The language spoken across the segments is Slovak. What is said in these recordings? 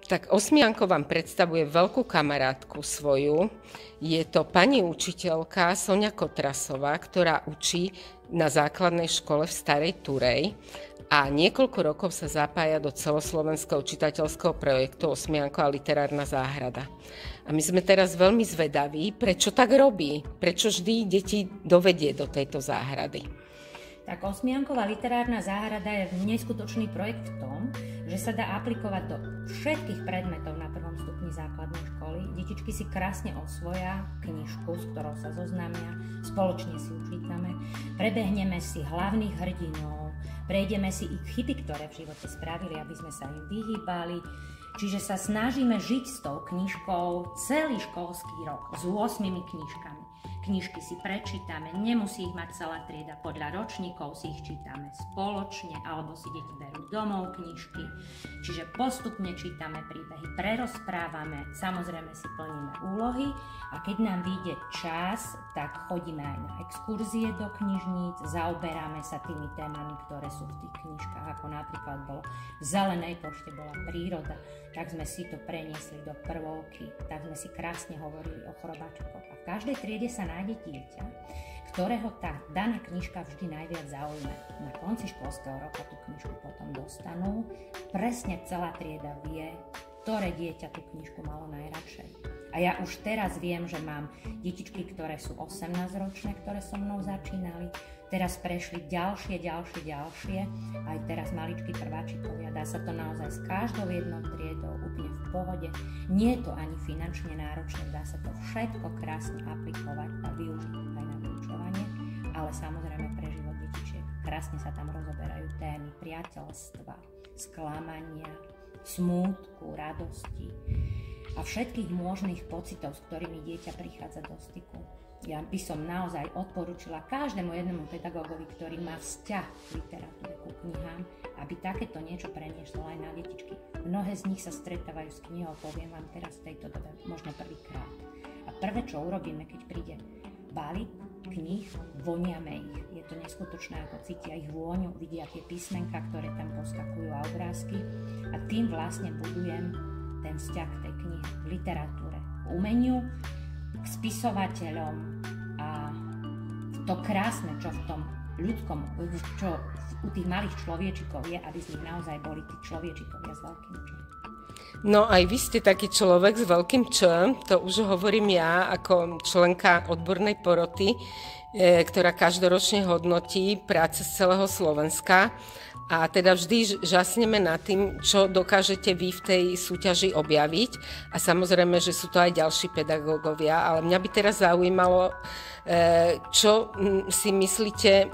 Tak Osmianko vám predstavuje veľkú kamarátku svoju. Je to pani učiteľka Soňa Kotrasová, ktorá učí na základnej škole v Starej Turej a niekoľko rokov sa zapája do celoslovenského čitateľského projektu Osmianko a literárna záhrada. A my sme teraz veľmi zvedaví, prečo tak robí, prečo vždy deti dovedie do tejto záhrady. Tak Osmianková literárna záhrada je neskutočný projekt v tom, že sa dá aplikovať do všetkých predmetov na prvom stupni základnej školy. Detičky si krásne osvoja knižku, s ktorou sa zoznámia, spoločne si ju čítame, prebehneme si hlavných hrdinov, prejdeme si ich chyby, ktoré v živote spravili, aby sme sa im vyhýbali. Čiže sa snažíme žiť s tou knižkou celý školský rok s 8 knižkami. Knižky si prečítame, nemusí ich mať celá trieda, podľa ročníkov si ich čítame spoločne, alebo si deti berú domov knižky. Čiže postupne čítame príbehy, prerozprávame, samozrejme si plníme úlohy a keď nám vyjde čas, tak chodíme aj na exkurzie do knižníc, zaoberáme sa tými témami, ktoré sú v tých knižkách, ako napríklad bolo v Zelenej pošte bola príroda, tak sme si to preniesli do prvovky, tak sme si krásne hovorili o chrobačkoch. A v každej triede sa nájde dieťa, ktorého tá daná knižka vždy najviac zaujme. Na konci školského roka tú knižku potom dostanú. Presne celá trieda vie, ktoré dieťa tú knižku malo najradšej. A ja už teraz viem, že mám detičky, ktoré sú 18-ročné, ktoré so mnou začínali. Teraz prešli ďalšie, aj teraz maličkí prváčikovia. Dá sa to naozaj s každou jednou triedou úplne v pohode. Nie je to ani finančne náročné, dá sa to všetko krásne aplikovať a využiť aj na vyučovanie, ale samozrejme pre život detičiek. Krásne sa tam rozoberajú témy priateľstva, sklamania, smútku, radosti a všetkých možných pocitov, s ktorými dieťa prichádza do styku. Ja by som naozaj odporúčila každému jednému pedagógovi, ktorý má vzťah k literatúre, ku knihám, aby takéto niečo prenieslo aj na detičky. Mnohé z nich sa stretávajú s knihou, poviem vám teraz v tejto dobe, možno prvýkrát. A prvé, čo urobíme, keď príde balík kníh, voniame ich. Je to neskutočné, ako cítia ich vôňu, vidia tie písmenka, ktoré tam poskakujú a obrázky. A tým vlastne budujem ten vzťah k tej knihe, k literatúre, k umeniu, k spisovateľom a to krásne, čo v tom ľudskom, čo u tých malých človečikov je, aby z nich naozaj boli tí človečikovia s veľkým Č. No aj vy ste taký človek s veľkým Č, to už hovorím ja ako členka odbornej poroty, ktorá každoročne hodnotí práce z celého Slovenska. A teda vždy žasneme nad tým, čo dokážete vy v tej súťaži objaviť. A samozrejme, že sú to aj ďalší pedagógovia. Ale mňa by teraz zaujímalo, čo si myslíte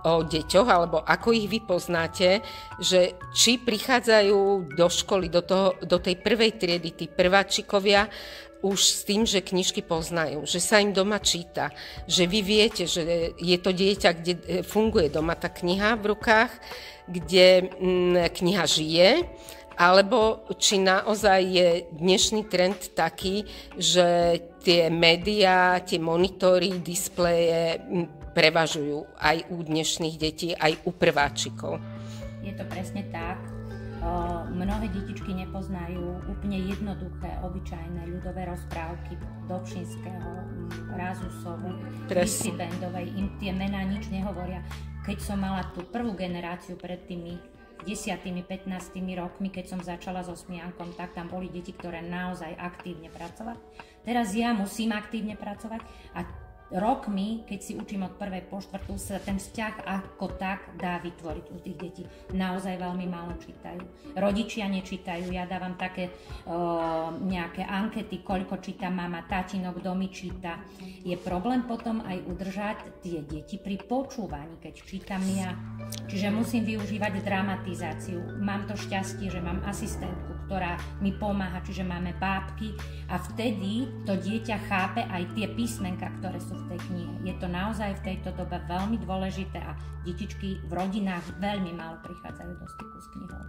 o deťoch, alebo ako ich vy poznáte, že či prichádzajú do školy, do tej prvej triedy, tí prváčikovia, už s tým, že knižky poznajú, že sa im doma číta, že vy viete, že je to dieťa, kde funguje doma tá kniha v rukách, kde kniha žije, alebo či naozaj je dnešný trend taký, že tie médiá, tie monitory, displeje prevažujú aj u dnešných detí, aj u prváčikov. Je to presne tak. Mnohé detičky nepoznajú úplne jednoduché, obyčajné ľudové rozprávky Dobšinského, Razusovu, Listy Bendovej, im tie mená nič nehovoria. Keď som mala tú prvú generáciu pred tými 10-15 rokmi, keď som začala so Osmiankom, tak tam boli deti, ktoré naozaj aktívne pracovali. Teraz ja musím aktívne pracovať a rokmi, keď si učím od 1. po 4. sa ten vzťah ako tak dá vytvoriť u tých detí. Naozaj veľmi málo čítajú. Rodičia nečítajú, ja dávam také nejaké ankety, koľko číta mama, tatino, kto mi číta. Je problém potom aj udržať tie deti pri počúvaní, keď čítam ja. Čiže musím využívať dramatizáciu. Mám to šťastie, že mám asistentku, ktorá mi pomáha, čiže máme bábky a vtedy to dieťa chápe aj tie písmenka, ktoré sú v tej knihe. Je to naozaj v tejto dobe veľmi dôležité a detičky v rodinách veľmi málo prichádzajú do styku s knihou.